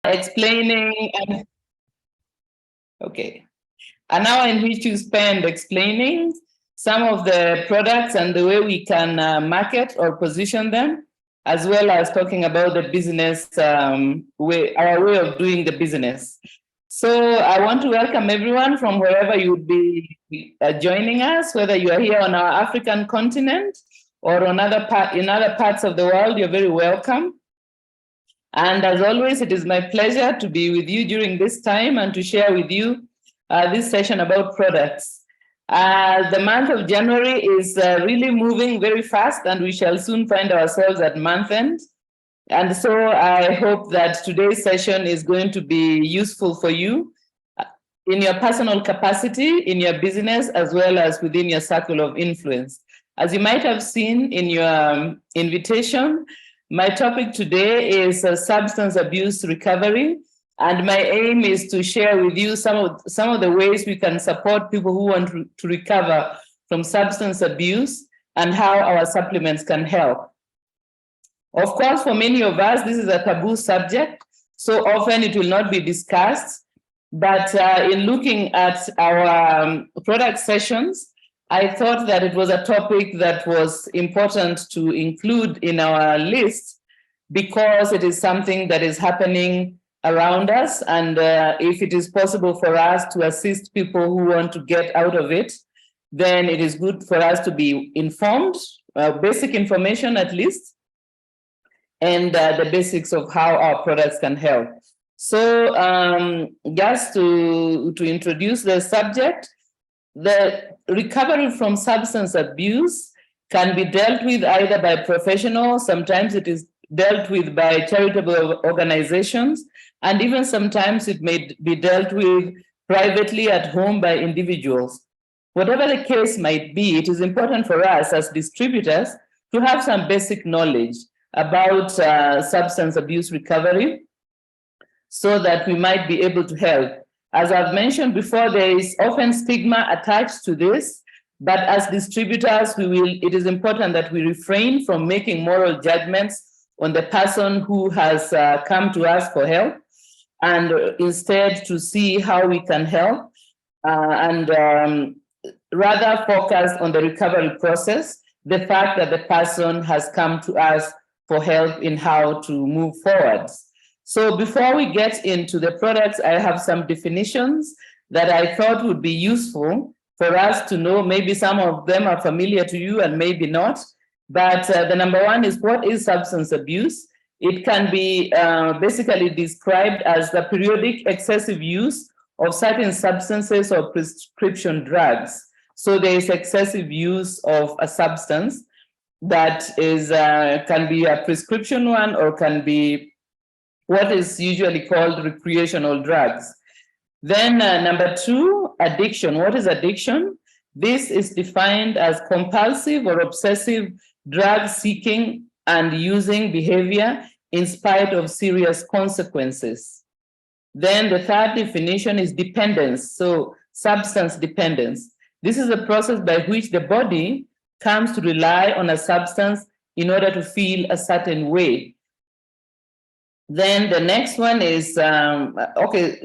explaining and okay, an hour in which you spend explaining some of the products and the way we can market or position them, as well as talking about the business way, our way of doing the business. So I want to welcome everyone from wherever you would be joining us, whether you are here on our African continent or on in other parts of the world. You're very welcome. And as always, it is my pleasure to be with you during this time and to share with you this session about products. The month of January is really moving very fast, and we shall soon find ourselves at month end. And so I hope that today's session is going to be useful for you in your personal capacity, in your business, as well as within your circle of influence. As you might have seen in your invitation, my topic today is substance abuse recovery, and my aim is to share with you some of the ways we can support people who want to recover from substance abuse and how our supplements can help. Of course, for many of us, this is a taboo subject, so often it will not be discussed, but in looking at our product sessions, I thought that it was a topic that was important to include in our list because it is something that is happening around us. And if it is possible for us to assist people who want to get out of it, then it is good for us to be informed, basic information at least, and the basics of how our products can help. So just to introduce the subject, the recovery from substance abuse can be dealt with either by professionals, sometimes it is dealt with by charitable organizations, and even sometimes it may be dealt with privately at home by individuals. Whatever the case might be, it is important for us as distributors to have some basic knowledge about substance abuse recovery so that we might be able to help. As I've mentioned before, there is often stigma attached to this, but as distributors, it is important that we refrain from making moral judgments on the person who has come to us for help, and instead to see how we can help and rather focus on the recovery process, the fact that the person has come to us for help in how to move forward. So before we get into the products, I have some definitions that I thought would be useful for us to know. Maybe some of them are familiar to you and maybe not. But the number one is, what is substance abuse? It can be basically described as the periodic excessive use of certain substances or prescription drugs. So there is excessive use of a substance that is can be a prescription one or can be what is usually called recreational drugs. Then number two, addiction. What is addiction? This is defined as compulsive or obsessive drug seeking and using behavior in spite of serious consequences. Then the third definition is dependence. So substance dependence. This is a process by which the body comes to rely on a substance in order to feel a certain way. Then the next one is,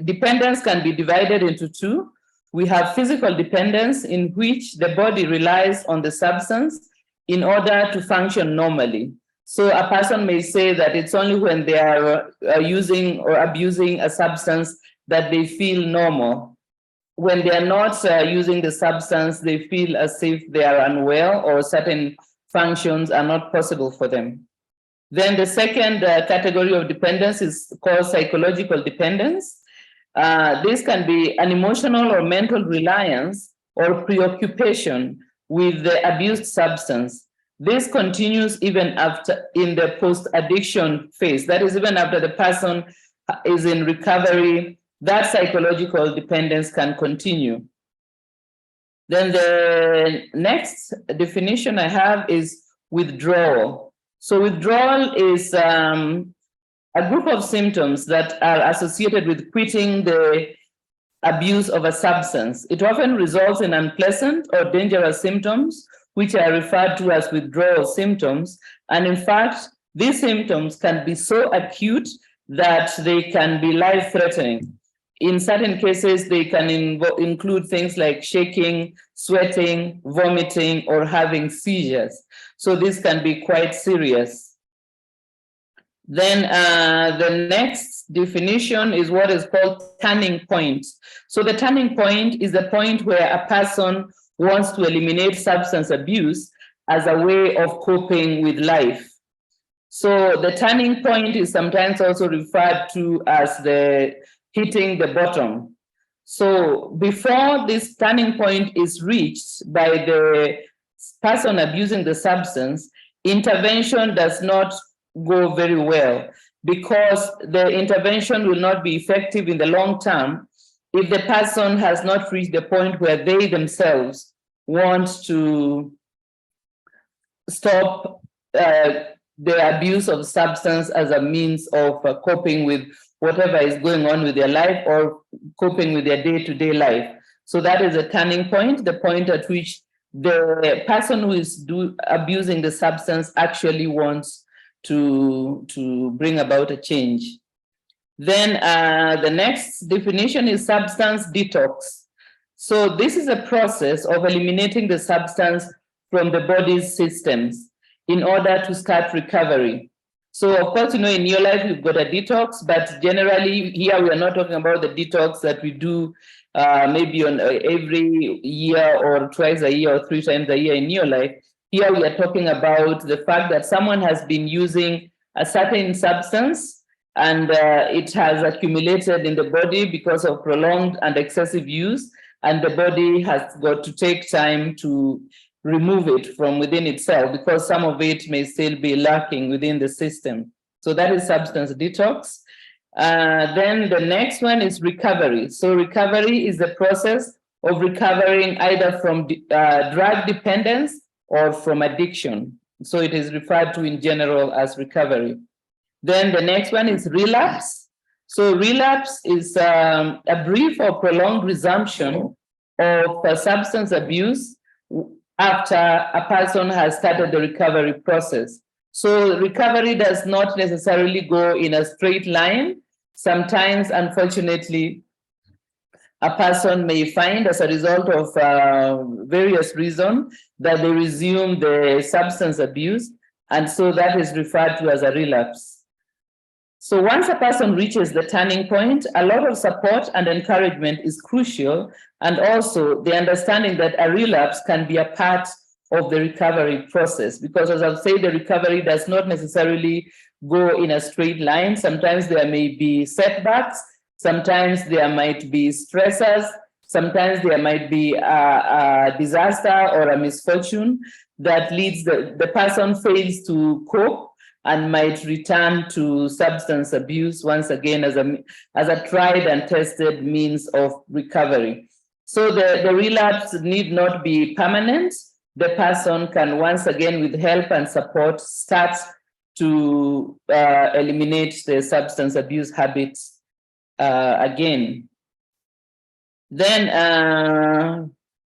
dependence can be divided into two. We have physical dependence, in which the body relies on the substance in order to function normally. So a person may say that it's only when they are using or abusing a substance that they feel normal. When they are not using the substance, they feel as if they are unwell or certain functions are not possible for them. Then the second category of dependence is called psychological dependence. This can be an emotional or mental reliance or preoccupation with the abused substance. This continues even after in the post-addiction phase. That is, even after the person is in recovery, that psychological dependence can continue. Then the next definition I have is withdrawal. So withdrawal is a group of symptoms that are associated with quitting the abuse of a substance. It often results in unpleasant or dangerous symptoms, which are referred to as withdrawal symptoms. And in fact, these symptoms can be so acute that they can be life-threatening. In certain cases, they can include things like shaking, sweating, vomiting, or having seizures. So this can be quite serious. Then the next definition is what is called turning point. So the turning point is the point where a person wants to eliminate substance abuse as a way of coping with life. So the turning point is sometimes also referred to as the hitting the bottom. So before this turning point is reached by the person abusing the substance, intervention does not go very well because the intervention will not be effective in the long term if the person has not reached the point where they themselves want to stop the abuse of substance as a means of coping with whatever is going on with their life or coping with their day-to-day life. So that is a turning point, the point at which the person who is abusing the substance actually wants to bring about a change. Then the next definition is substance detox. So this is a process of eliminating the substance from the body's systems in order to start recovery. So of course, in your life, you've got a detox, but generally here we are not talking about the detox that we do maybe on every year or twice a year or 3 times a year in your life. Here we are talking about the fact that someone has been using a certain substance and it has accumulated in the body because of prolonged and excessive use, and the body has got to take time to remove it from within itself because some of it may still be lacking within the system. So that is substance detox. Then the next one is recovery. So recovery is the process of recovering either from drug dependence or from addiction. So it is referred to in general as recovery. Then the next one is relapse. So relapse is a brief or prolonged resumption of substance abuse after a person has started the recovery process. So recovery does not necessarily go in a straight line. Sometimes, unfortunately, a person may find as a result of various reasons that they resume the substance abuse, and so that is referred to as a relapse. So once a person reaches the turning point, a lot of support and encouragement is crucial, and also the understanding that a relapse can be a part of the recovery process, because as I've said, the recovery does not necessarily go in a straight line. Sometimes there may be setbacks, sometimes there might be stressors, sometimes there might be a disaster or a misfortune that leads the person fails to cope and might return to substance abuse once again as a tried and tested means of recovery. So the relapse need not be permanent. The person can once again, with help and support, start to eliminate the substance abuse habits again. Then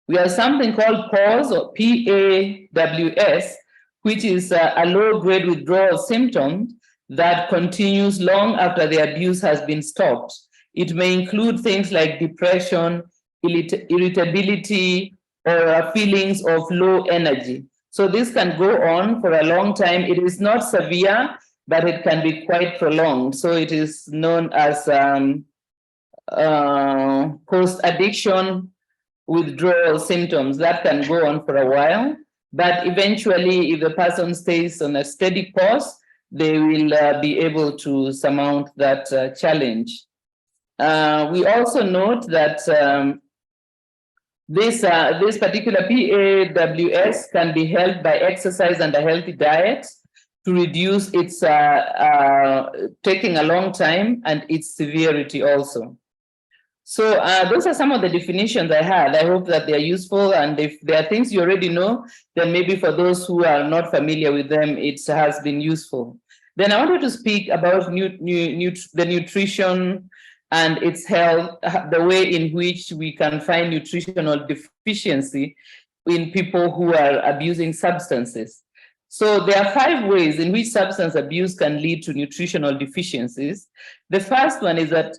we have something called PAWS, or PAWS, which is a low-grade withdrawal symptom that continues long after the abuse has been stopped. It may include things like depression, irritability, or feelings of low energy. So this can go on for a long time. It is not severe, but it can be quite prolonged. So it is known as post-addiction withdrawal symptoms that can go on for a while. But eventually, if the person stays on a steady course, they will be able to surmount that challenge. We also note that this particular PAWS can be helped by exercise and a healthy diet to reduce its taking a long time and its severity also. So those are some of the definitions I had. I hope that they are useful, and if there are things you already know, then maybe for those who are not familiar with them, it has been useful. Then I wanted to speak about the nutrition and its health, the way in which we can find nutritional deficiency in people who are abusing substances. So there are 5 ways in which substance abuse can lead to nutritional deficiencies. The first one is that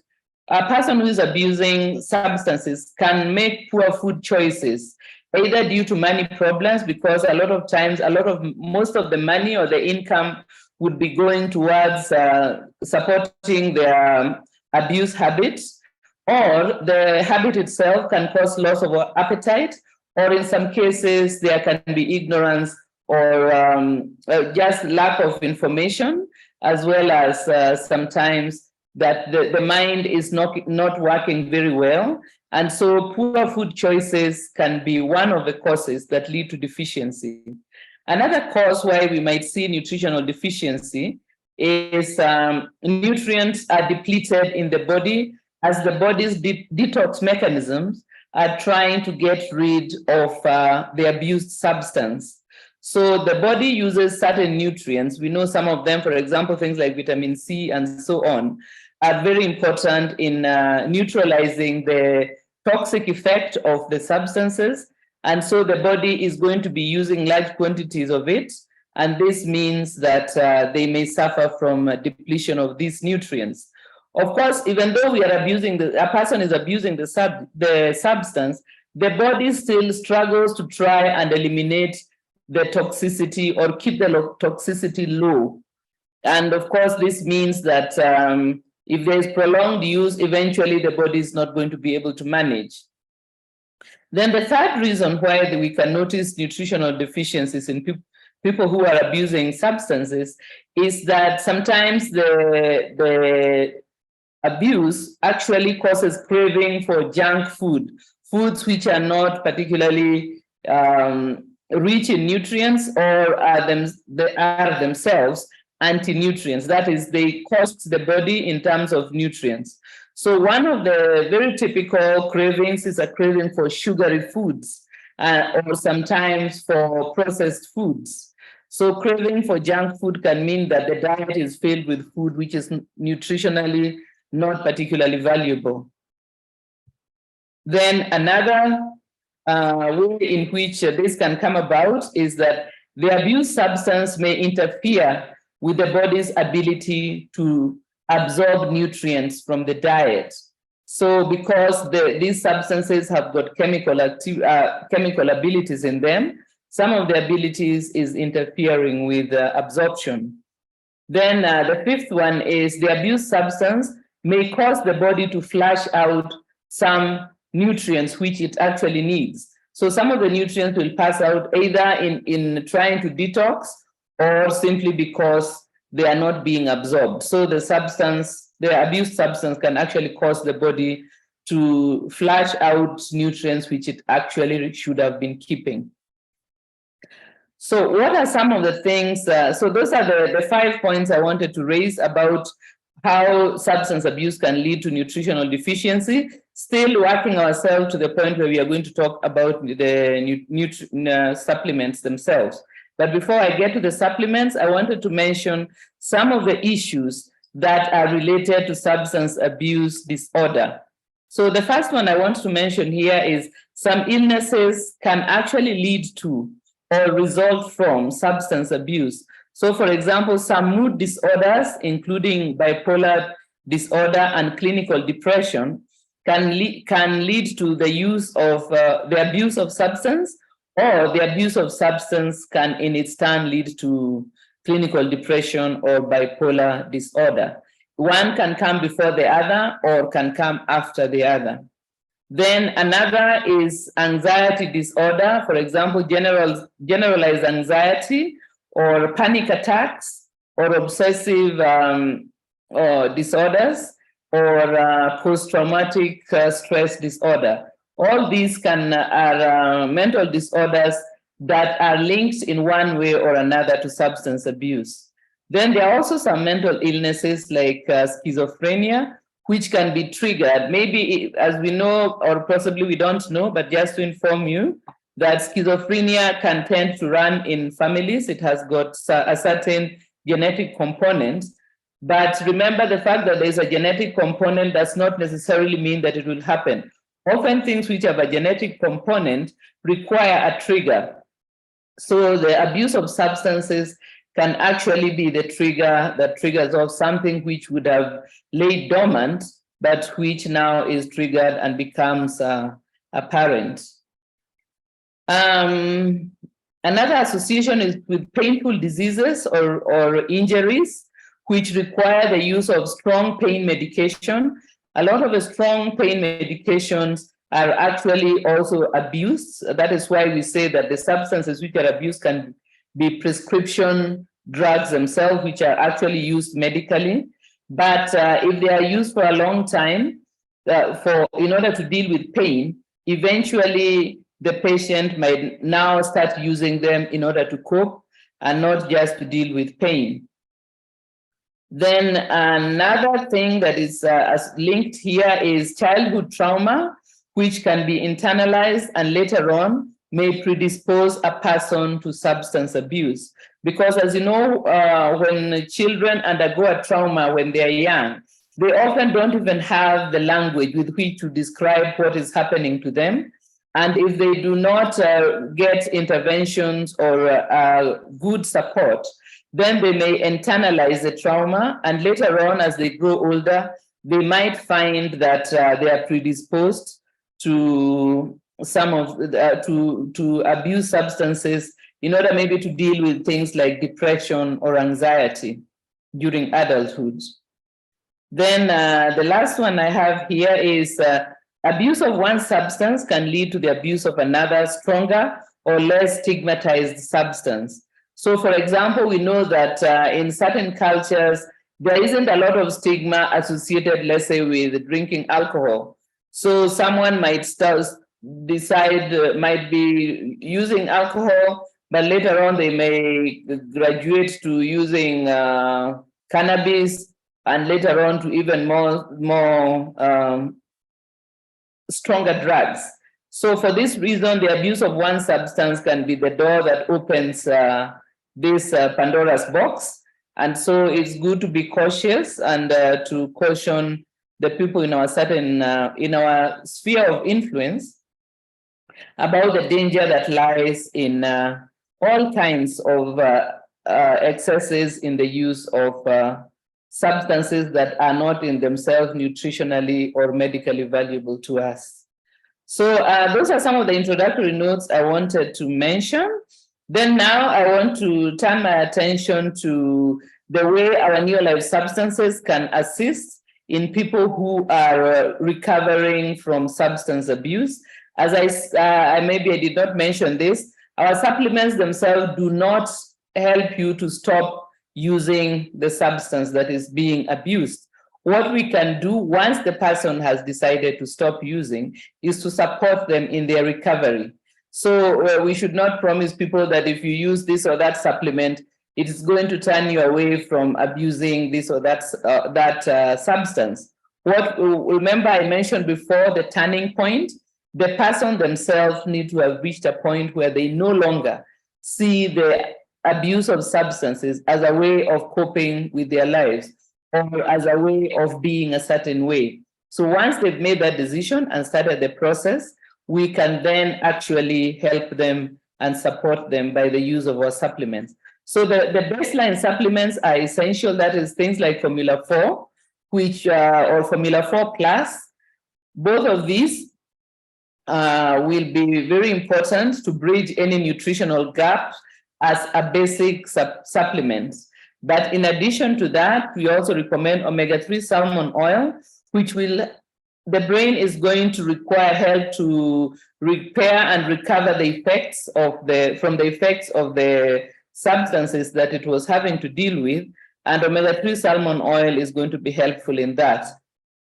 a person who is abusing substances can make poor food choices, either due to money problems, because a lot of times, most of the money or the income would be going towards supporting their abuse habits, or the habit itself can cause loss of appetite, or in some cases, there can be ignorance or just lack of information, as well as sometimes that the mind is not working very well. And so poor food choices can be one of the causes that lead to deficiency. Another cause why we might see nutritional deficiency is nutrients are depleted in the body as the body's detox mechanisms are trying to get rid of the abused substance. So the body uses certain nutrients. We know some of them, for example, things like vitamin C and so on, are very important in neutralizing the toxic effect of the substances. And so the body is going to be using large quantities of it. And this means that they may suffer from depletion of these nutrients. Of course, even though a person is abusing the substance, the body still struggles to try and eliminate the toxicity or keep the toxicity low. And of course, this means that if there is prolonged use, eventually the body is not going to be able to manage. Then the third reason why we can notice nutritional deficiencies in people who are abusing substances is that sometimes the abuse actually causes craving for junk food, foods which are not particularly rich in nutrients or they are themselves anti-nutrients. That is, they cost the body in terms of nutrients. So one of the very typical cravings is a craving for sugary foods or sometimes for processed foods. So craving for junk food can mean that the diet is filled with food which is nutritionally not particularly valuable. Then another way in which this can come about is that the abused substance may interfere with the body's ability to absorb nutrients from the diet. So because these substances have got chemical abilities in them, some of the abilities is interfering with absorption. Then the fifth one is the abused substance may cause the body to flush out some nutrients which it actually needs. So some of the nutrients will pass out either in trying to detox or simply because they are not being absorbed. So the abused substance can actually cause the body to flush out nutrients which it actually should have been keeping. So what are some of the things? So those are the 5 points I wanted to raise about how substance abuse can lead to nutritional deficiency, still working ourselves to the point where we are going to talk about the supplements themselves. But before I get to the supplements, I wanted to mention some of the issues that are related to substance abuse disorder. So the first one I want to mention here is some illnesses can actually lead to or result from substance abuse. So for example, some mood disorders, including bipolar disorder and clinical depression, can lead to the use of the abuse of substance, or the abuse of substance can in its turn lead to clinical depression or bipolar disorder. One can come before the other or can come after the other. Then another is anxiety disorder, for example, generalized anxiety or panic attacks or obsessive disorders or post-traumatic stress disorder. All these are mental disorders that are linked in one way or another to substance abuse. Then there are also some mental illnesses like schizophrenia, which can be triggered. Maybe as we know, or possibly we don't know, but just to inform you that schizophrenia can tend to run in families. It has got a certain genetic component. But remember, the fact that there's a genetic component does not necessarily mean that it will happen. Often things which have a genetic component require a trigger. So the abuse of substances can actually be the trigger that triggers off something which would have laid dormant, but which now is triggered and becomes apparent. Another association is with painful diseases or injuries, which require the use of strong pain medication. A lot of the strong pain medications are actually also abused. That is why we say that the substances which are abused can be prescription drugs themselves, which are actually used medically. But if they are used for a long time, in order to deal with pain, eventually the patient might now start using them in order to cope and not just to deal with pain. Then another thing that is linked here is childhood trauma, which can be internalized and later on may predispose a person to substance abuse. Because as you know, when children undergo a trauma when they are young, they often don't even have the language with which to describe what is happening to them. And if they do not get interventions or good support, then they may internalize the trauma. And later on, as they grow older, they might find that they are predisposed to to abuse substances in order maybe to deal with things like depression or anxiety during adulthood. Then the last one I have here is abuse of one substance can lead to the abuse of another stronger or less stigmatized substance. So, for example, we know that in certain cultures, there isn't a lot of stigma associated, let's say, with drinking alcohol. So someone might might be using alcohol, but later on they may graduate to using cannabis, and later on to even more stronger drugs. So for this reason, the abuse of one substance can be the door that opens this Pandora's box. And so it's good to be cautious and to caution the people in our in our sphere of influence about the danger that lies in all kinds of excesses in the use of substances that are not in themselves nutritionally or medically valuable to us. So those are some of the introductory notes I wanted to mention. Then now I want to turn my attention to the way our neolife substances can assist in people who are recovering from substance abuse. As maybe I did not mention this, our supplements themselves do not help you to stop using the substance that is being abused. What we can do once the person has decided to stop using is to support them in their recovery. So we should not promise people that if you use this or that supplement, it is going to turn you away from abusing this or that substance. Remember I mentioned before the turning point. The person themselves need to have reached a point where they no longer see the abuse of substances as a way of coping with their lives or as a way of being a certain way. So once they've made that decision and started the process, we can then actually help them and support them by the use of our supplements. So the baseline supplements are essential. That is things like Formula 4, or Formula 4 Plus. Both of these will be very important to bridge any nutritional gap as a basic supplement. But in addition to that, we also recommend omega-3 salmon oil, which the brain is going to require help to repair and recover the effects from the effects of the substances that it was having to deal with, and omega-3 salmon oil is going to be helpful in that.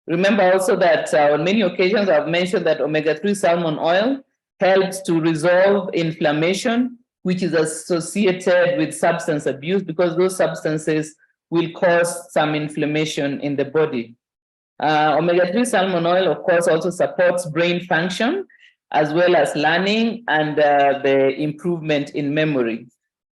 Remember also that on many occasions I've mentioned that omega-3 salmon oil helps to resolve inflammation, which is associated with substance abuse, because those substances will cause some inflammation in the body. Omega-3 salmon oil, of course, also supports brain function, as well as learning and the improvement in memory.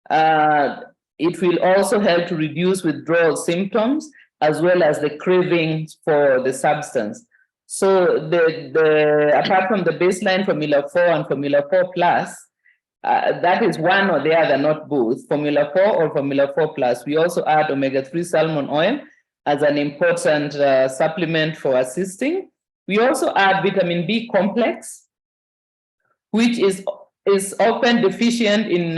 It will also help to reduce withdrawal symptoms, as well as the cravings for the substance. So apart from the baseline Formula 4 and Formula 4 Plus, that is one or the other, not both, formula 4 or formula 4 plus. We also add omega-3 salmon oil as an important supplement for assisting. We also add vitamin B complex, which is often deficient in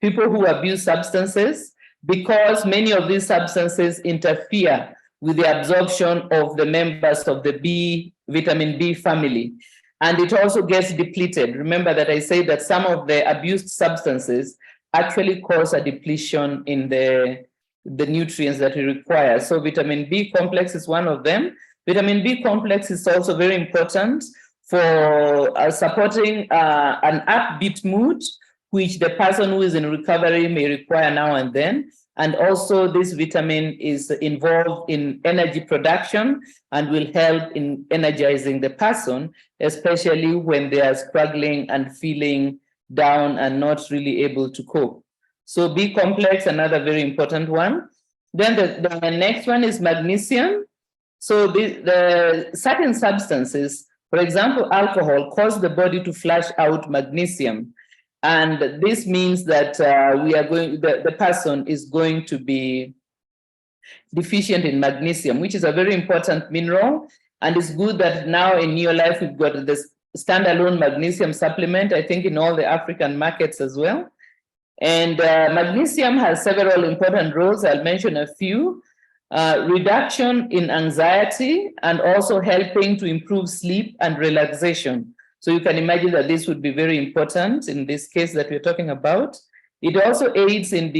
people who abuse substances, because many of these substances interfere with the absorption of the members of the vitamin B family. And it also gets depleted. Remember that I say that some of the abused substances actually cause a depletion in the nutrients that we require. So vitamin B complex is one of them. Vitamin B complex is also very important for supporting an upbeat mood, which the person who is in recovery may require now and then. And also this vitamin is involved in energy production and will help in energizing the person, especially when they are struggling and feeling down and not really able to cope. So B complex, another very important one. Then the next one is magnesium. So the certain substances, for example, alcohol, cause the body to flush out magnesium. And this means that the person is going to be deficient in magnesium, which is a very important mineral. And it's good that now in Neolife, we've got this standalone magnesium supplement, I think in all the African markets as well. And magnesium has several important roles. I'll mention a few. Reduction in anxiety and also helping to improve sleep and relaxation. So you can imagine that this would be very important in this case that we're talking about. It also aids in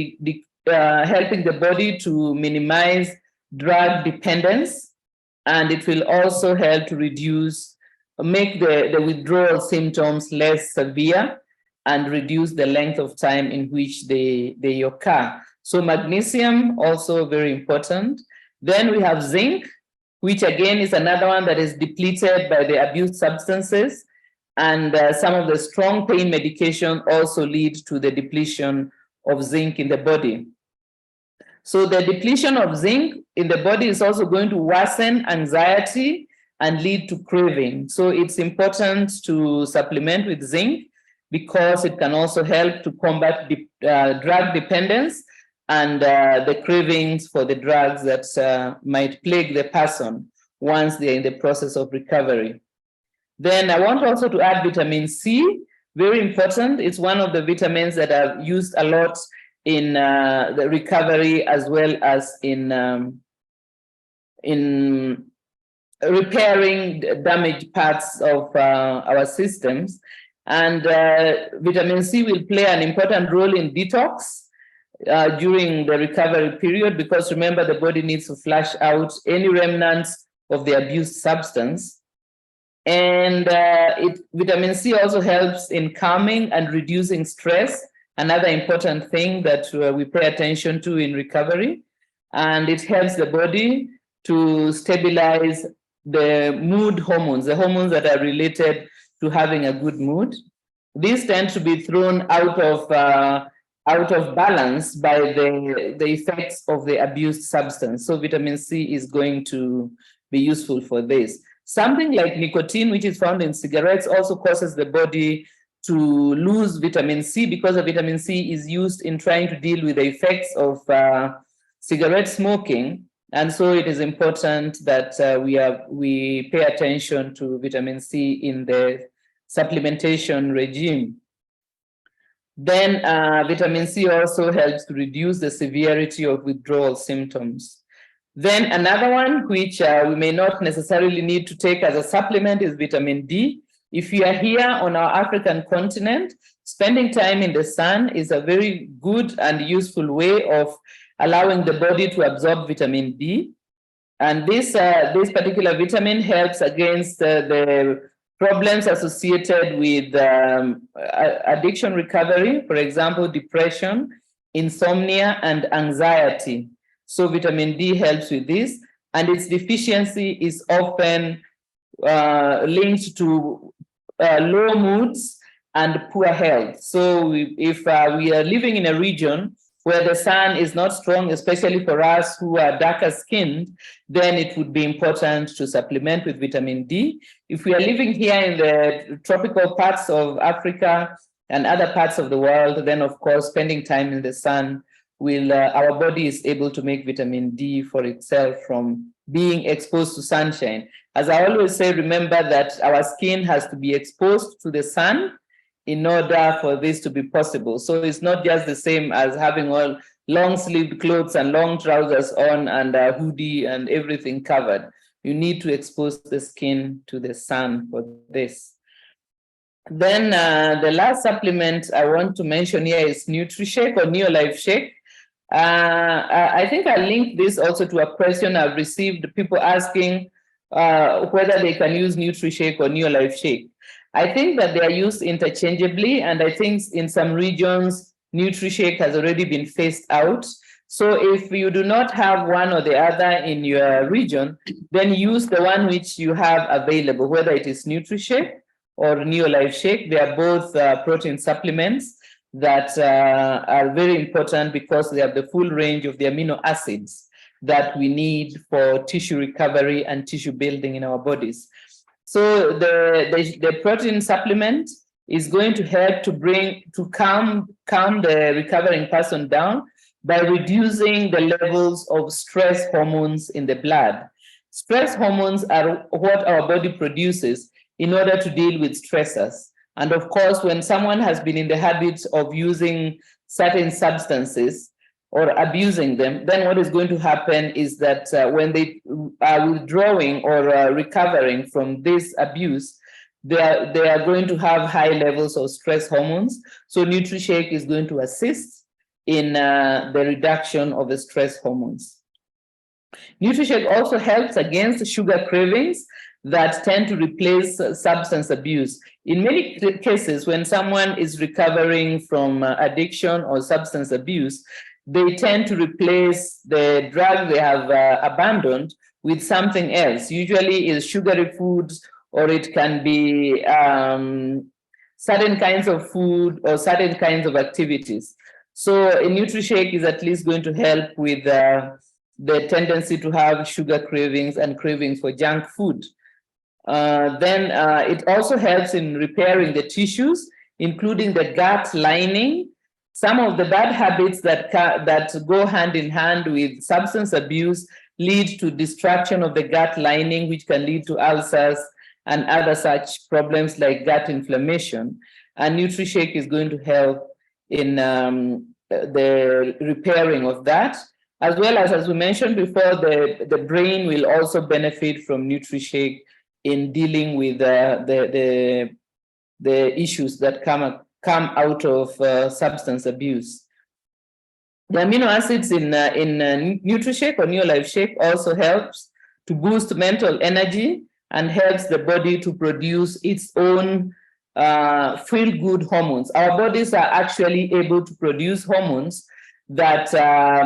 helping the body to minimize drug dependence, and it will also help to make the withdrawal symptoms less severe and reduce the length of time in which they occur. So magnesium, also very important. Then we have zinc, which again is another one that is depleted by the abused substances. And some of the strong pain medication also lead to the depletion of zinc in the body. So the depletion of zinc in the body is also going to worsen anxiety and lead to craving. So it's important to supplement with zinc because it can also help to combat drug dependence and the cravings for the drugs that might plague the person once they're in the process of recovery. Then I want also to add vitamin C, very important. It's one of the vitamins that are used a lot in the recovery as well as in repairing damaged parts of our systems. And vitamin C will play an important role in detox during the recovery period, because remember, the body needs to flush out any remnants of the abused substance. And vitamin C also helps in calming and reducing stress, another important thing that we pay attention to in recovery. And it helps the body to stabilize the mood hormones, the hormones that are related to having a good mood. These tend to be thrown out of balance by the effects of the abused substance. So vitamin C is going to be useful for this. Something like nicotine, which is found in cigarettes, also causes the body to lose vitamin C, because the vitamin C is used in trying to deal with the effects of cigarette smoking. And so it is important that we pay attention to vitamin C in the supplementation regime. Then vitamin C also helps to reduce the severity of withdrawal symptoms. Then another one, which we may not necessarily need to take as a supplement, is vitamin D. If you are here on our African continent, spending time in the sun is a very good and useful way of allowing the body to absorb vitamin D. And this particular vitamin helps against the problems associated with addiction recovery, for example, depression, insomnia, and anxiety. So vitamin D helps with this, and its deficiency is often linked to low moods and poor health. So if we are living in a region where the sun is not strong, especially for us who are darker skinned, then it would be important to supplement with vitamin D. If we are living here in the tropical parts of Africa, and other parts of the world, then of course, spending time in the sun will, our body is able to make vitamin D for itself from being exposed to sunshine. As I always say, remember that our skin has to be exposed to the sun in order for this to be possible. So it's not just the same as having all long sleeved clothes and long trousers on and a hoodie and everything covered. You need to expose the skin to the sun for this. Then the last supplement I want to mention here is NutriShake or Neolife Shake. I think I linked this also to a question I've received, people asking whether they can use NutriShake or Neolife Shake. I think that they are used interchangeably, and I think in some regions, NutriShake has already been phased out. So if you do not have one or the other in your region, then use the one which you have available, whether it is NutriShake or Neolife Shake. They are both protein supplements that are very important because they have the full range of the amino acids that we need for tissue recovery and tissue building in our bodies. So the protein supplement is going to help to calm the recovering person down by reducing the levels of stress hormones in the blood. Stress hormones are what our body produces in order to deal with stressors. And of course, when someone has been in the habit of using certain substances or abusing them, then what is going to happen is that when they are withdrawing or recovering from this abuse, they are going to have high levels of stress hormones. So NutriShake is going to assist in the reduction of the stress hormones. NutriShake also helps against sugar cravings that tend to replace substance abuse. In many cases, when someone is recovering from addiction or substance abuse, they tend to replace the drug they have abandoned with something else. Usually is sugary foods, or it can be certain kinds of food or certain kinds of activities. So a NutriShake is at least going to help with the tendency to have sugar cravings and cravings for junk food. Then it also helps in repairing the tissues, including the gut lining. Some of the bad habits that go hand in hand with substance abuse lead to destruction of the gut lining, which can lead to ulcers and other such problems like gut inflammation. And NutriShake is going to help in the repairing of that, as well as we mentioned before, the brain will also benefit from NutriShake in dealing with the issues that come out of substance abuse. The amino acids in NutriShake or Neolife Shake also helps to boost mental energy and helps the body to produce its own feel-good hormones. Our bodies are actually able to produce hormones that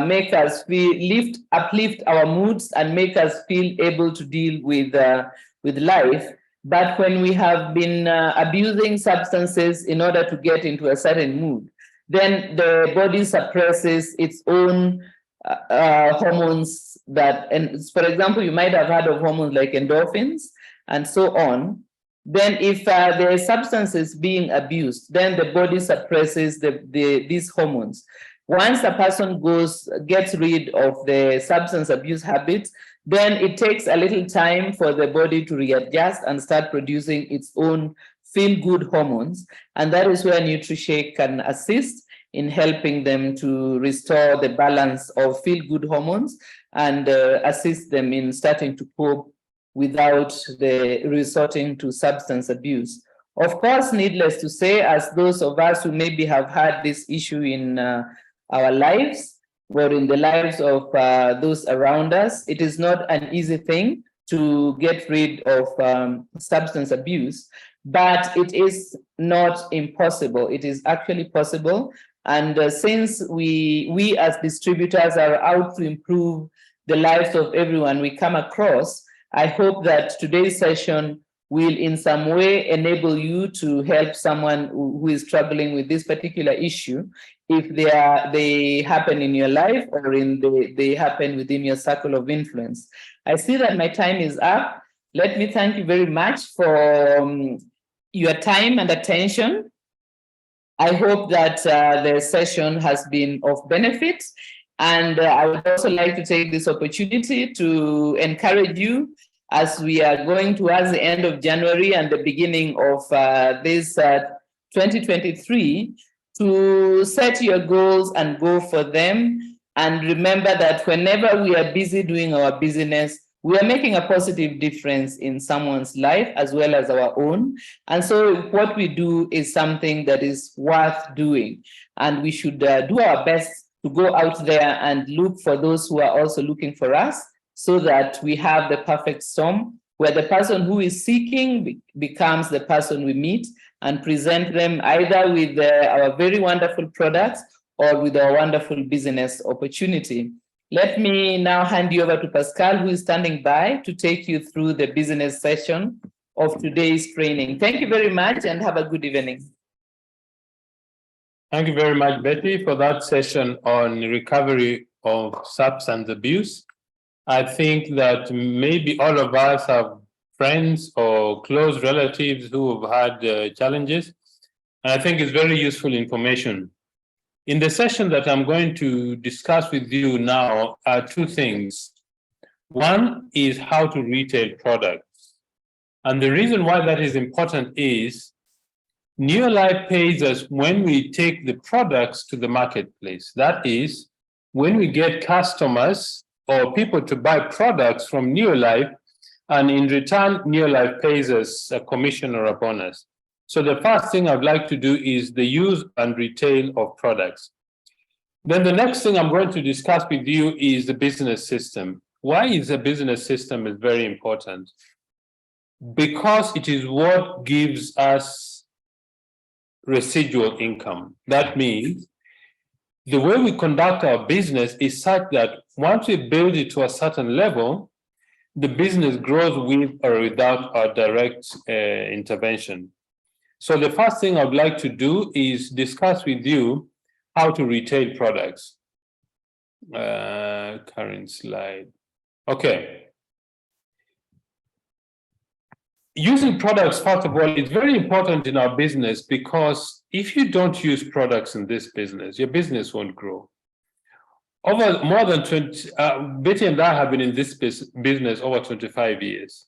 make us uplift our moods and make us feel able to deal with life. But when we have been abusing substances in order to get into a certain mood, then the body suppresses its own hormones that, and for example, you might have heard of hormones like endorphins and so on. Then if the substance is being abused, then the body suppresses these hormones. Once a person gets rid of the substance abuse habits, then it takes a little time for the body to readjust and start producing its own feel-good hormones. And that is where NutriShake can assist in helping them to restore the balance of feel-good hormones and assist them in starting to cope without the resorting to substance abuse. Of course, needless to say, as those of us who maybe have had this issue in our lives or in the lives of those around us, it is not an easy thing to get rid of substance abuse, but it is not impossible. It is actually possible. And since we as distributors are out to improve the lives of everyone we come across, I hope that today's session will in some way enable you to help someone who is struggling with this particular issue, if they happen in your life or they happen within your circle of influence. I see that my time is up. Let me thank you very much for your time and attention. I hope that the session has been of benefit. And I would also like to take this opportunity to encourage you as we are going towards the end of January and the beginning of this 2023 to set your goals and go for them. And remember that whenever we are busy doing our business, we are making a positive difference in someone's life as well as our own. And so what we do is something that is worth doing. And we should do our best to go out there and look for those who are also looking for us, so that we have the perfect storm where the person who is seeking becomes the person we meet and present them either with our very wonderful products or with our wonderful business opportunity. Let me now hand you over to Pascal, who is standing by to take you through the business session of today's training. Thank you very much and have a good evening. Thank you very much, Betty, for that session on recovery of substance abuse. I think that maybe all of us have friends or close relatives who have had challenges, and I think it's very useful information. In the session that I'm going to discuss with you now are two things. One is how to retail products. And the reason why that is important is Neolife pays us when we take the products to the marketplace. That is, when we get customers or people to buy products from Neolife, and in return, Neolife pays us a commission or a bonus. So the first thing I'd like to do is the use and retail of products. Then the next thing I'm going to discuss with you is the business system. Why is the business system is very important? Because it is what gives us residual income. That means the way we conduct our business is such that once we build it to a certain level, the business grows with or without our direct intervention. So the first thing I'd like to do is discuss with you how to retail products. Current slide. Okay. Using products, first of all, is very important in our business, because if you don't use products in this business, your business won't grow. Over more than 20, Betty and I have been in this business over 25 years.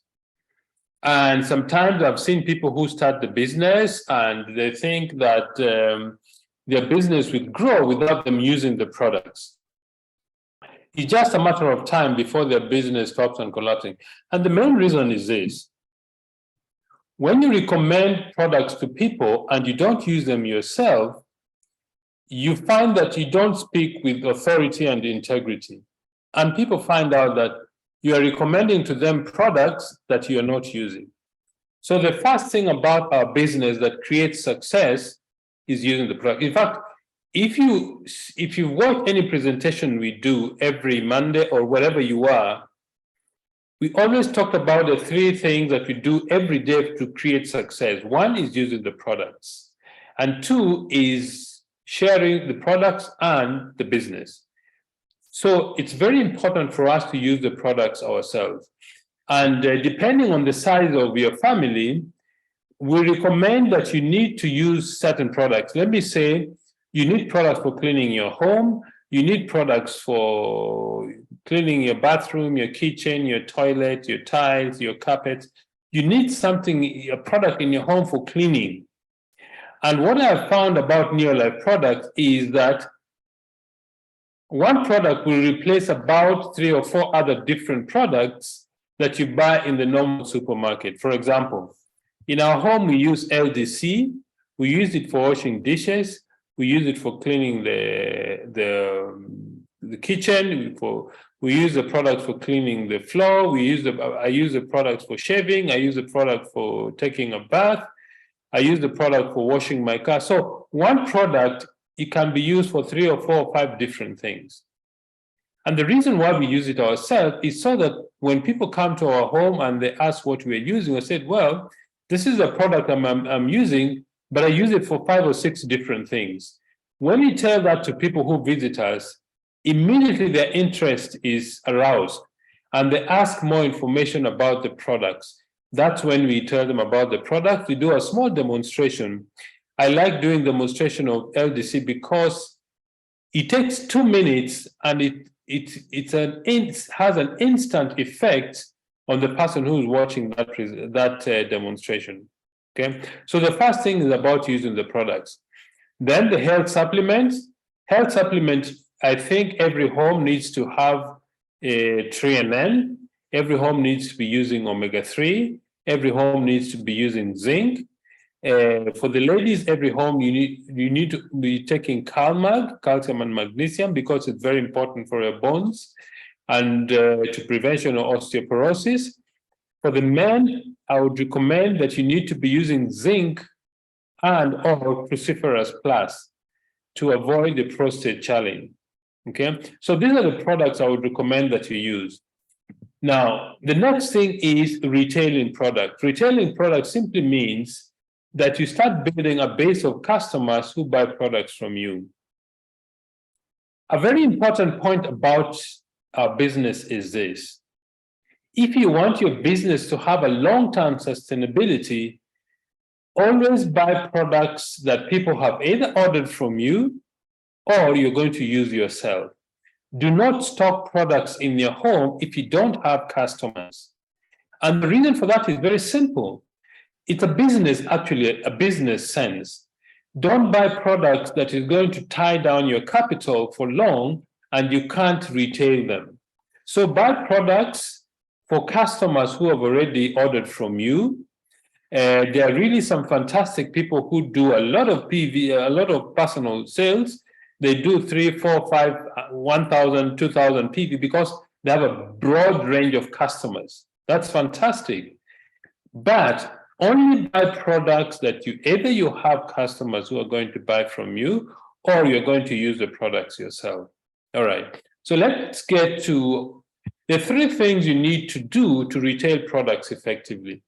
And sometimes I've seen people who start the business and they think that their business will grow without them using the products. It's just a matter of time before their business stops and collapsing. And the main reason is this. When you recommend products to people and you don't use them yourself, you find that you don't speak with authority and integrity. And people find out that you are recommending to them products that you are not using. So the first thing about our business that creates success is using the product. In fact, if you watch any presentation we do every Monday or wherever you are, we always talk about the three things that we do every day to create success. One is using the products, and two is sharing the products and the business. So it's very important for us to use the products ourselves. And depending on the size of your family, we recommend that you need to use certain products. Let me say, you need products for cleaning your home, you need products for cleaning your bathroom, your kitchen, your toilet, your tiles, your carpets. You need a product in your home for cleaning. And what I've found about Neolife products is that one product will replace about 3 or 4 other different products that you buy in the normal supermarket. For example, in our home, we use LDC. We use it for washing dishes. We use it for cleaning the kitchen. We use the product for cleaning the floor. I use the product for shaving. I use the product for taking a bath. I use the product for washing my car. So one product, it can be used for 3 or 4 or 5 different things. And the reason why we use it ourselves is so that when people come to our home and they ask what we're using, I said, well, this is a product I'm using, but I use it for 5 or 6 different things. When we tell that to people who visit us, immediately their interest is aroused and they ask more information about the products. That's when we tell them about the product. We do a small demonstration. I like doing demonstration of LDC because it takes 2 minutes and it has an instant effect on the person who's watching that demonstration. Okay, so the first thing is about using the products. Then the health supplements. Health supplement, I think every home needs to have a 3NN. Every home needs to be using omega-3. Every home needs to be using zinc. For the ladies, every home you need to be taking CalMag, calcium and magnesium, because it's very important for your bones and to prevention of osteoporosis. For the men, I would recommend that you need to be using zinc and or cruciferous plus to avoid the prostate challenge. Okay, so these are the products I would recommend that you use. Now, the next thing is retailing products. Retailing products simply means that you start building a base of customers who buy products from you. A very important point about our business is this. If you want your business to have a long-term sustainability, always buy products that people have either ordered from you or you're going to use yourself. Do not stock products in your home if you don't have customers. And the reason for that is very simple. It's a business, actually, a business sense. Don't buy products that is going to tie down your capital for long and you can't retail them. So buy products for customers who have already ordered from you. There are really some fantastic people who do a lot of PV, a lot of personal sales. They do 3, 4, 5, 1,000, 2,000 PV because they have a broad range of customers. That's fantastic. But only buy products that either you have customers who are going to buy from you or you're going to use the products yourself. All right. So let's get to the 3 things you need to do to retail products effectively.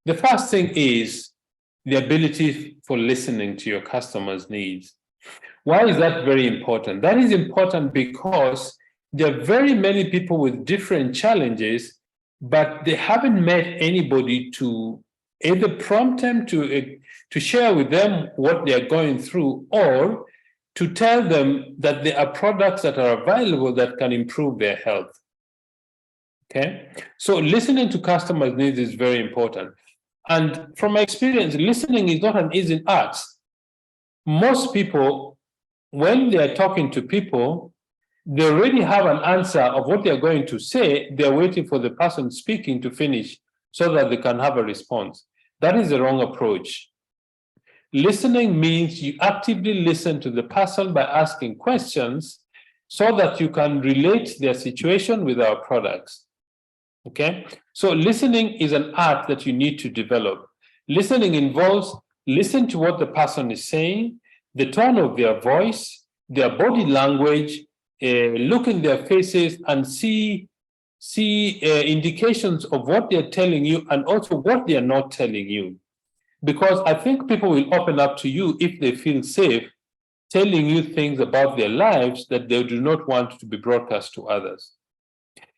The first thing is the ability for listening to your customers' needs. Why is that very important? That is important because there are very many people with different challenges, but they haven't met anybody to either prompt them to share with them what they're going through or to tell them that there are products that are available that can improve their health. Okay? So listening to customers' needs is very important. And from my experience, listening is not an easy art. Most people, when they're talking to people, they already have an answer of what they're going to say. They're waiting for the person speaking to finish so that they can have a response. That is the wrong approach. Listening means you actively listen to the person by asking questions so that you can relate their situation with our products. Okay? So listening is an art that you need to develop. Listening involves listen to what the person is saying, the tone of their voice, their body language, look in their faces and see indications of what they're telling you and also what they're not telling you. Because I think people will open up to you if they feel safe telling you things about their lives that they do not want to be broadcast to others.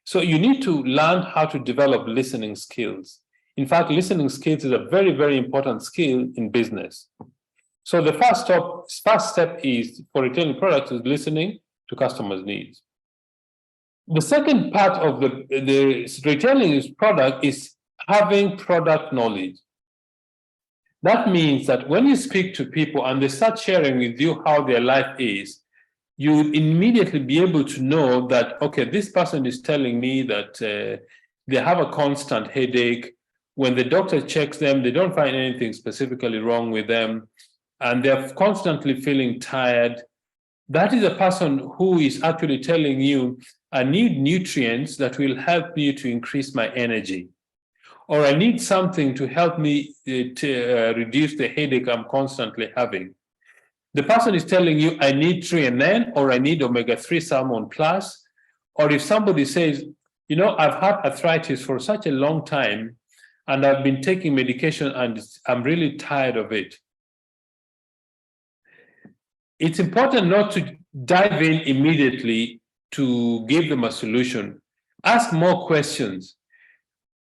So you need to learn how to develop listening skills. In fact, listening skills is a very, very important skill in business. So the first step is for retailing products is listening to customers' needs. The second part of the retailing product is having product knowledge. That means that when you speak to people and they start sharing with you how their life is, you will immediately be able to know that, okay, this person is telling me that they have a constant headache. When the doctor checks them, they don't find anything specifically wrong with them, and they're constantly feeling tired. That is a person who is actually telling you, I need nutrients that will help me to increase my energy, or I need something to help me to reduce the headache I'm constantly having. The person is telling you, I need 3NN or I need omega-3 salmon plus. Or if somebody says, you know, I've had arthritis for such a long time and I've been taking medication and I'm really tired of it. It's important not to dive in immediately to give them a solution. Ask more questions.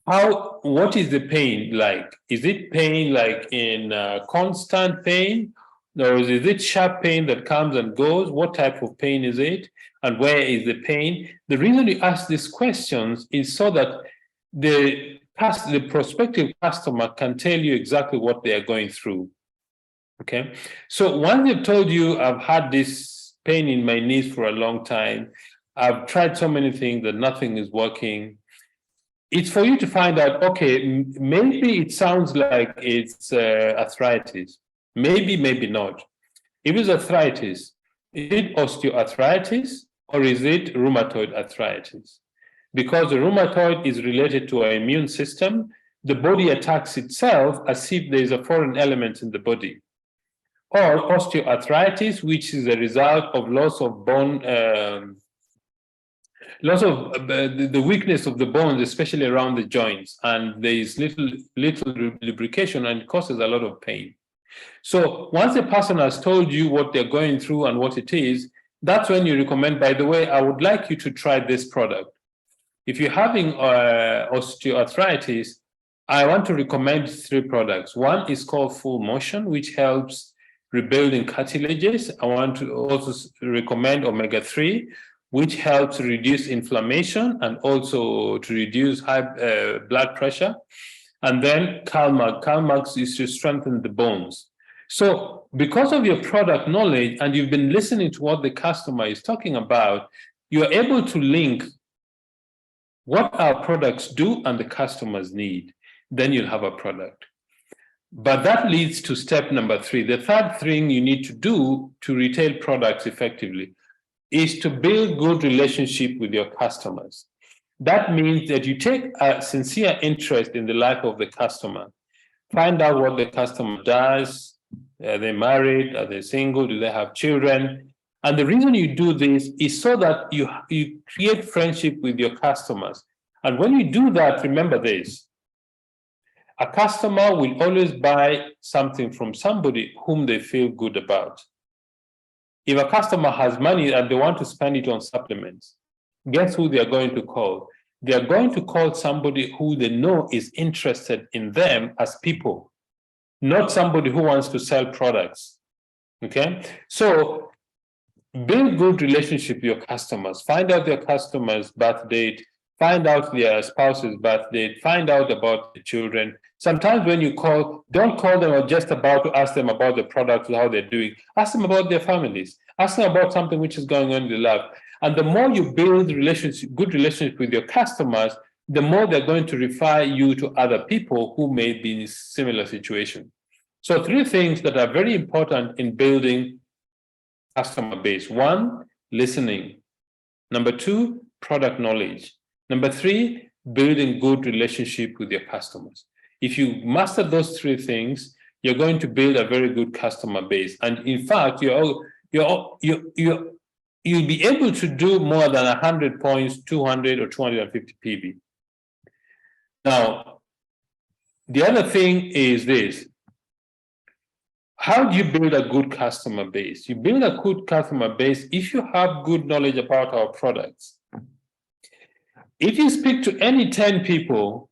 What is the pain like? Is it pain like in constant pain? Or is it sharp pain that comes and goes? What type of pain is it? And where is the pain? The reason you ask these questions is so that the prospective customer can tell you exactly what they are going through. Okay. So once they've told you, I've had this pain in my knees for a long time, I've tried so many things that nothing is working, it's for you to find out, okay, maybe it sounds like it's arthritis. Maybe not. If it's arthritis, is it osteoarthritis or is it rheumatoid arthritis? Because the rheumatoid is related to our immune system, the body attacks itself as if there is a foreign element in the body. Or osteoarthritis, which is a result of loss of bone, loss of the weakness of the bones, especially around the joints, and there is little lubrication, and it causes a lot of pain. So once the person has told you what they're going through and what it is, that's when you recommend, by the way, I would like you to try this product. If you're having osteoarthritis, I want to recommend 3 products. One is called Full Motion, which helps rebuilding cartilages. I want to also recommend Omega-3, which helps reduce inflammation and also to reduce high blood pressure. And then CalMag. CalMag is to strengthen the bones. So because of your product knowledge and you've been listening to what the customer is talking about, you're able to link what our products do and the customers need. Then you'll have a product. But that leads to step number 3. The third thing you need to do to retail products effectively is to build good relationship with your customers. That means that you take a sincere interest in the life of the customer. Find out what the customer does. Are they married? Are they single? Do they have children? And the reason you do this is so that you create friendship with your customers. And when you do that, remember this. A customer will always buy something from somebody whom they feel good about. If a customer has money and they want to spend it on supplements, guess who they are going to call? They are going to call somebody who they know is interested in them as people, not somebody who wants to sell products. Okay? So build good relationship with your customers. Find out their customers' birth date, find out their spouse's birth date, find out about the children. Sometimes when you call, don't call them just about to ask them about the product, how they're doing. Ask them about their families. Ask them about something which is going on in their life. And the more you build good relationship with your customers, the more they're going to refer you to other people who may be in a similar situation. So 3 things that are very important in building customer base. 1, listening. Number 2, product knowledge. Number 3, building good relationship with your customers. If you master those 3 things, you're going to build a very good customer base. And in fact, you'll be able to do more than 100 points, 200 or 250 PV. Now, the other thing is this. How do you build a good customer base? You build a good customer base if you have good knowledge about our products. If you speak to any 10 people,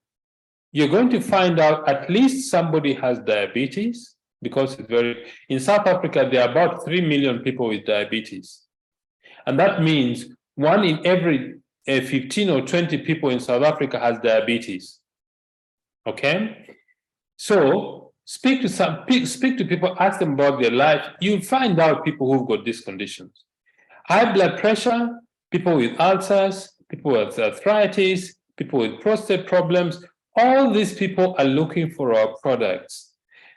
you're going to find out at least somebody has diabetes, because in South Africa, there are about 3 million people with diabetes. And that means 1 in every 15 or 20 people in South Africa has diabetes. Okay? So speak to people, ask them about their life. You'll find out people who've got these conditions. High blood pressure, people with ulcers, people with arthritis, people with prostate problems, all these people are looking for our products.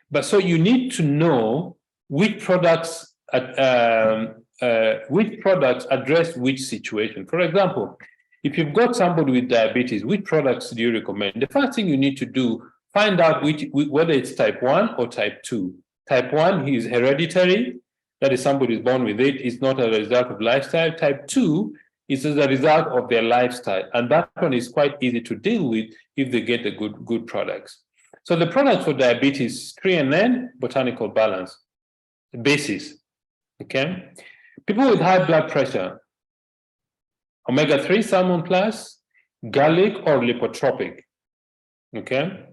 But so you need to know which products address which situation. For example, if you've got somebody with diabetes, which products do you recommend? The first thing you need to do, find out whether it's type 1 or type 2. Type 1 is hereditary, that is somebody is born with it, it's not a result of lifestyle. Type 2 is as a result of their lifestyle, and that one is quite easy to deal with if they get the good products. So the products for diabetes, 3NN, botanical balance, the basis, okay? People with high blood pressure, Omega-3 salmon plus, garlic or lipotropic, okay?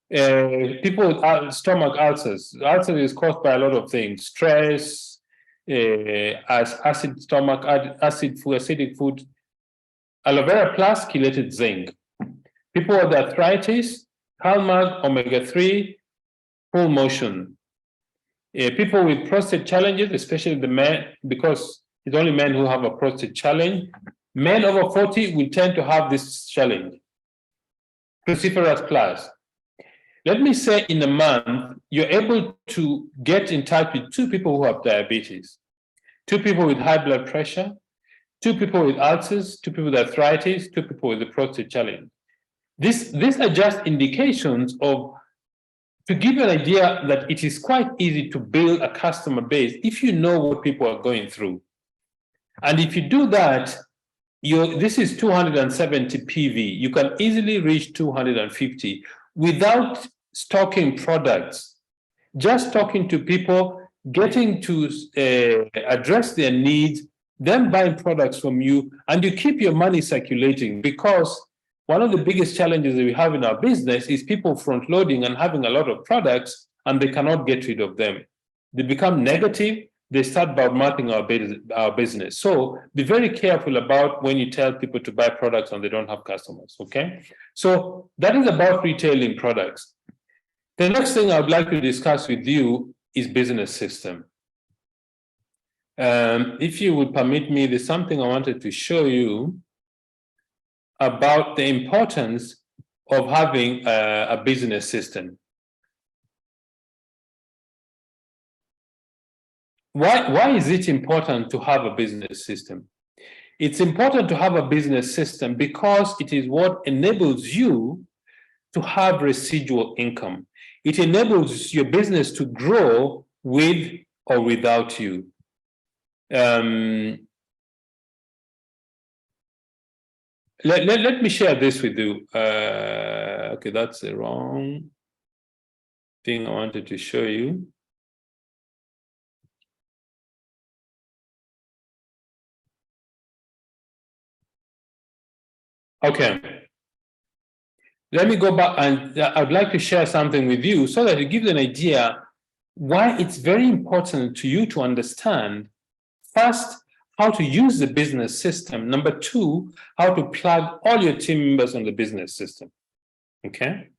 People with stomach ulcers. Ulcer is caused by a lot of things: stress, as acid stomach, acid food, acidic food. Aloe vera plus chelated zinc. People with arthritis, CalMag, omega-3, full motion. People with prostate challenges, especially the men, because it's only men who have a prostate challenge. Men over 40 will tend to have this challenge. Cruciferous plus. Let me say in a month, you're able to get in touch with 2 people who have diabetes, 2 people with high blood pressure, 2 people with ulcers, 2 people with arthritis, 2 people with the prostate challenge. These are just indications of, to give you an idea that it is quite easy to build a customer base if you know what people are going through. And if you do that, this is 270 PV. You can easily reach 250 without stocking products, just talking to people, getting to address their needs, them buying products from you, and you keep your money circulating, because one of the biggest challenges that we have in our business is people front loading and having a lot of products and they cannot get rid of them. They become negative, they start bad-mouthing our business. So be very careful about when you tell people to buy products and they don't have customers, okay? So that is about retailing products. The next thing I would like to discuss with you is business system. If you would permit me, there's something I wanted to show you about the importance of having a business system. Why is it important to have a business system? It's important to have a business system because it is what enables you to have residual income. It enables your business to grow with or without you. Let me share this with you. Okay, that's the wrong thing I wanted to show you. Okay. Let me go back, and I'd like to share something with you so that it gives you an idea why it's very important to you to understand, first, how to use the business system. Number 2, how to plug all your team members on the business system. Okay.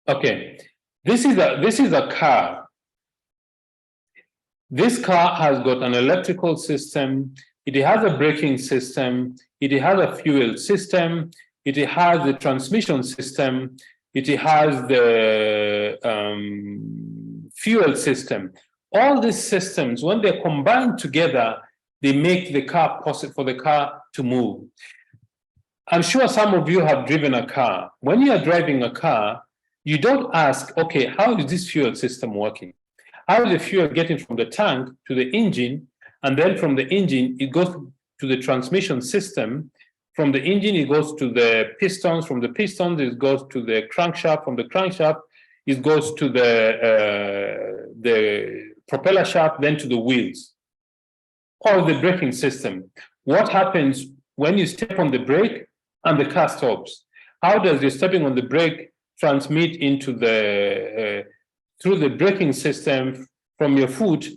Okay. This is a car. This car has got an electrical system. It has a braking system. It has a fuel system. It has the transmission system. It has the fuel system. All these systems, when they're combined together, they make the car possible for the car to move. I'm sure some of you have driven a car. When you are driving a car, you don't ask, okay, how is this fuel system working? How is the fuel getting from the tank to the engine? And then from the engine, it goes to the transmission system. From the engine, it goes to the pistons. From the pistons, it goes to the crankshaft. From the crankshaft, it goes to the propeller shaft, then to the wheels. Or the braking system. What happens when you step on the brake and the car stops? How does your stepping on the brake transmit into the through the braking system from your foot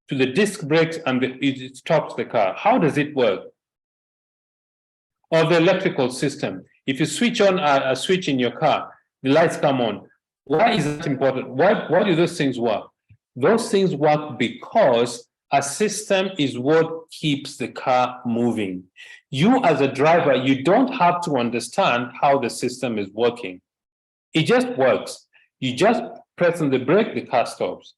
to the disc brakes, and it stops the car? How does it work? Or the electrical system. If you switch on a switch in your car, the lights come on. Why is that important? Why do those things work? Those things work because a system is what keeps the car moving. You as a driver, you don't have to understand how the system is working. It just works. You just press on the brake, the car stops.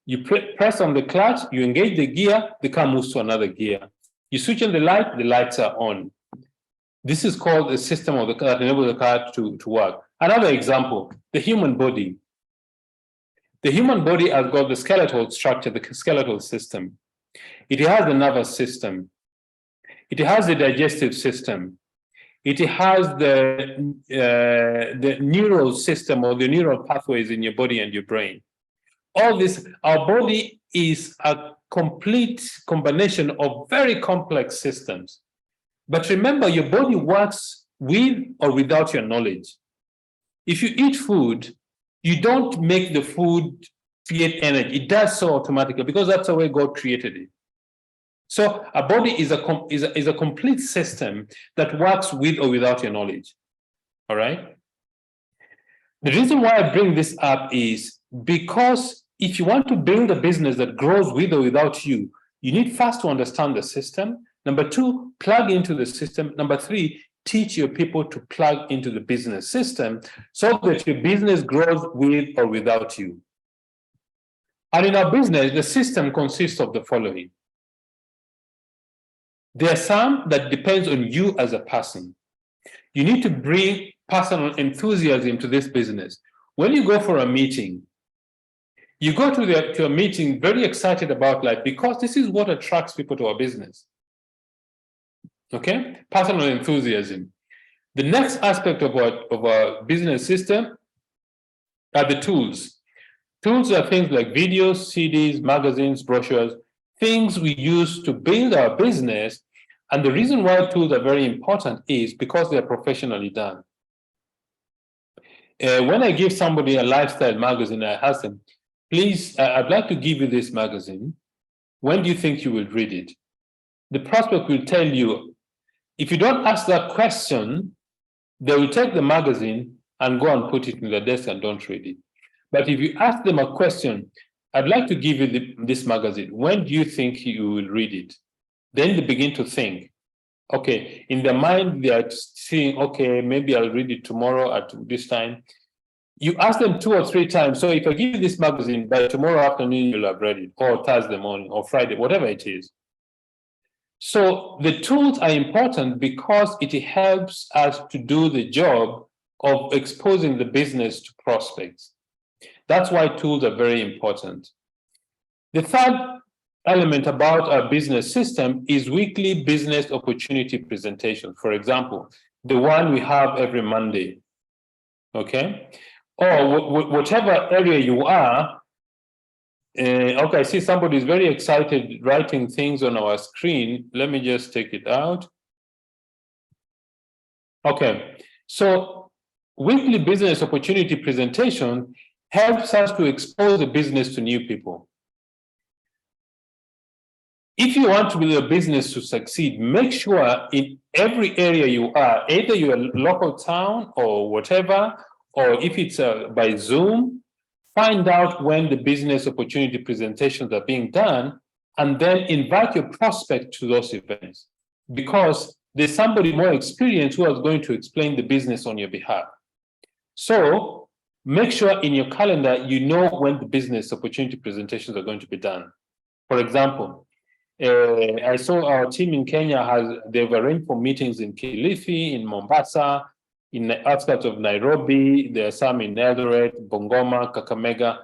You press on the clutch, you engage the gear, the car moves to another gear. You switch on the lights are on. This is called the system of the car that enables the car to work. Another example, the human body. The human body has got the skeletal structure, the skeletal system. It has the nervous system. It has the digestive system. It has the neural system or the neural pathways in your body and your brain. All this, our body is a complete combination of very complex systems. But remember, your body works with or without your knowledge. If you eat food, you don't make the food create energy. It does so automatically because that's the way God created it. So a body is a complete system that works with or without your knowledge. All right. The reason why I bring this up is because if you want to build a business that grows with or without you, you need first to understand the system. Number two, plug into the system. Number three, teach your people to plug into the business system so that your business grows with or without you. And in our business, the system consists of the following. There are some that depends on you as a person. You need to bring personal enthusiasm to this business. When you go for a meeting, you go to a meeting very excited about life because this is what attracts people to our business. Okay? Personal enthusiasm. The next aspect of our business system are the tools. Tools are things like videos, CDs, magazines, brochures, things we use to build our business. And the reason why tools are very important is because they're professionally done. When I give somebody a lifestyle magazine, I ask them, please, I'd like to give you this magazine. When do you think you will read it? The prospect will tell you, if you don't ask that question, they will take the magazine and go and put it in the desk and don't read it. But if you ask them a question, I'd like to give you this magazine. When do you think you will read it? Then they begin to think. Okay, in their mind, they are saying, okay, maybe I'll read it tomorrow at this time. You ask them 2 or 3 times. So if I give you this magazine, by tomorrow afternoon, you'll have read it, or Thursday morning, or Friday, whatever it is. So the tools are important because it helps us to do the job of exposing the business to prospects. That's why tools are very important. The third element about our business system is weekly business opportunity presentation. For example, the one we have every Monday, okay? Or whatever area you are. Okay, I see somebody is very excited writing things on our screen. Let me just take it out. Okay, so weekly business opportunity presentation helps us to expose the business to new people. If you want to build a business to succeed, make sure in every area you are, either you're a local town or whatever, or if it's by Zoom, find out when the business opportunity presentations are being done, and then invite your prospect to those events, because there's somebody more experienced who is going to explain the business on your behalf. So make sure in your calendar, you know when the business opportunity presentations are going to be done. For example, I saw our team in Kenya they've arranged for meetings in Kilifi, in Mombasa, in the outskirts of Nairobi. There are some in Eldoret, Bungoma, Kakamega.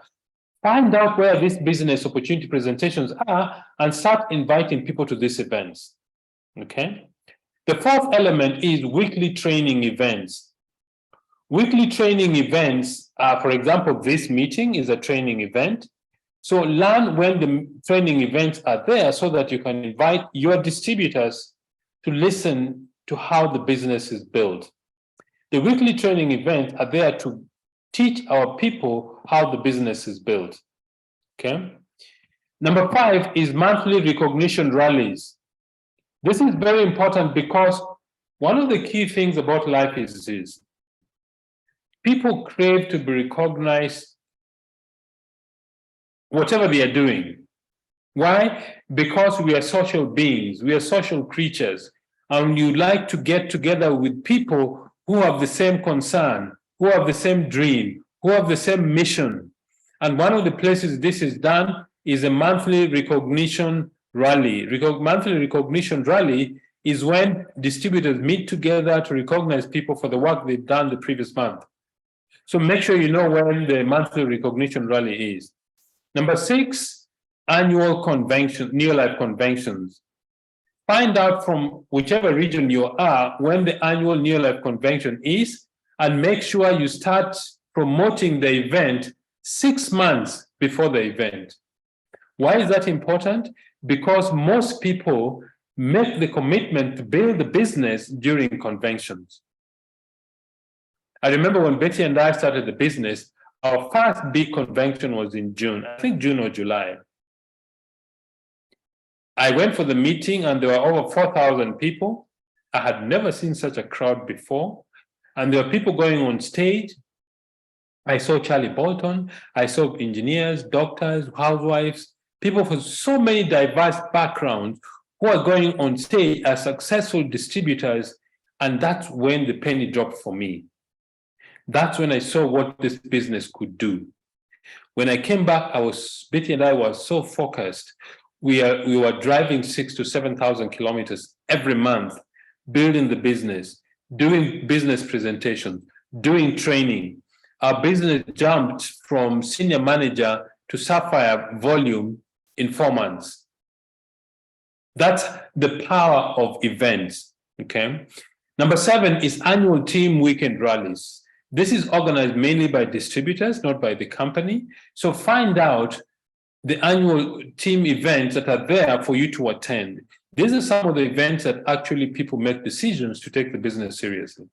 Find out where these business opportunity presentations are and start inviting people to these events. Okay. The fourth element is weekly training events. Weekly training events, for example, this meeting is a training event. So learn when the training events are there so that you can invite your distributors to listen to how the business is built. The weekly training events are there to teach our people how the business is built. Okay. Number 5 is monthly recognition rallies. This is very important because one of the key things about life is people crave to be recognized whatever they are doing. Why? Because we are social beings, we are social creatures, and you like to get together with people who have the same concern, who have the same dream, who have the same mission. And one of the places this is done is a monthly recognition rally. Monthly recognition rally is when distributors meet together to recognize people for the work they've done the previous month. So make sure you know when the monthly recognition rally is. Number 6, annual convention, near-life conventions. Find out from whichever region you are when the annual near-life convention is, and make sure you start promoting the event 6 months before the event. Why is that important? Because most people make the commitment to build the business during conventions. I remember when Betty and I started the business, our first big convention was in June, I think June or July. I went for the meeting and there were over 4,000 people. I had never seen such a crowd before. And there were people going on stage. I saw Charlie Bolton. I saw engineers, doctors, housewives, people from so many diverse backgrounds who are going on stage as successful distributors. And that's when the penny dropped for me. That's when I saw what this business could do. When I came back, Betty and I were so focused. We were driving 6,000 to 7,000 kilometers every month, building the business, doing business presentations, doing training. Our business jumped from senior manager to sapphire volume in 4 months. That's the power of events, okay? Number 7 is annual team weekend rallies. This is organized mainly by distributors, not by the company. So find out the annual team events that are there for you to attend. These are some of the events that actually people make decisions to take the business seriously.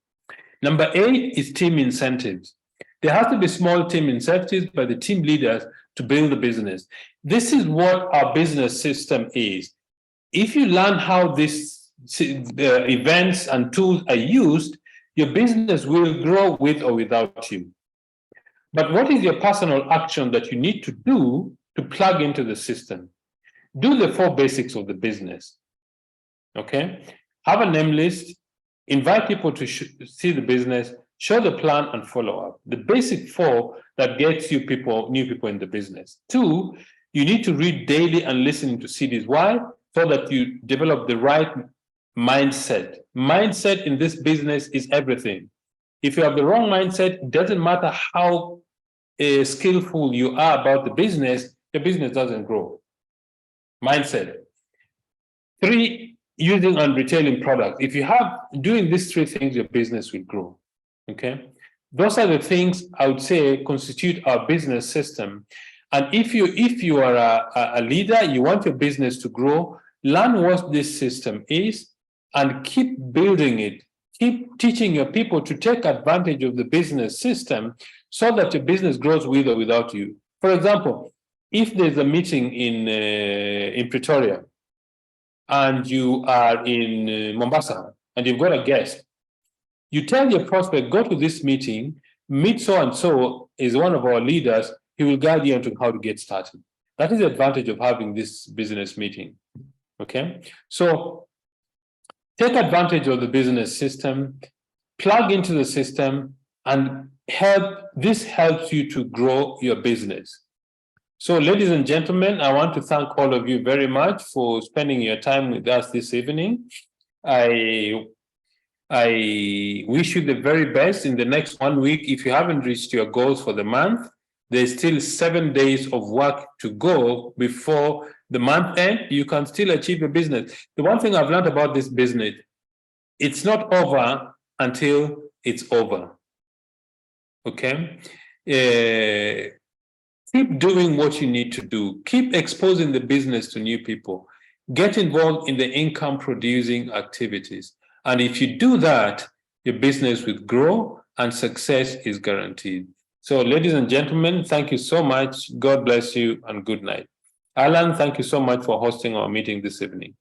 Number 8 is team incentives. There has to be small team incentives by the team leaders to build the business. This is what our business system is. If you learn how these events and tools are used, your business will grow with or without you. But what is your personal action that you need to do to plug into the system? Do the 4 basics of the business, okay? Have a name list, invite people to see the business, show the plan and follow up. The basic 4 that gets you new people in the business. 2, you need to read daily and listen to CDs. Why? So that you develop the right mindset. Mindset in this business is everything. If you have the wrong mindset, it doesn't matter how skillful you are about the business doesn't grow. Mindset. 3, using and retailing products. If you have doing these 3 things, your business will grow. Okay, those are the things I would say constitute our business system. And if you are a leader, you want your business to grow, learn what this system is and keep building it. Keep teaching your people to take advantage of the business system so that your business grows with or without you. For example, if there's a meeting in Pretoria and you are in Mombasa and you've got a guest, you tell your prospect, go to this meeting, meet so-and-so is one of our leaders, he will guide you into how to get started. That is the advantage of having this business meeting, okay? So take advantage of the business system, plug into the system, and this helps you to grow your business. So ladies and gentlemen, I want to thank all of you very much for spending your time with us this evening. I wish you the very best in the next 1 week. If you haven't reached your goals for the month, there's still 7 days of work to go before the month end. You can still achieve your business. The one thing I've learned about this business, it's not over until it's over. Okay? Keep doing what you need to do. Keep exposing the business to new people. Get involved in the income producing activities. And if you do that, your business will grow and success is guaranteed. So ladies and gentlemen, thank you so much. God bless you and good night. Alan, thank you so much for hosting our meeting this evening.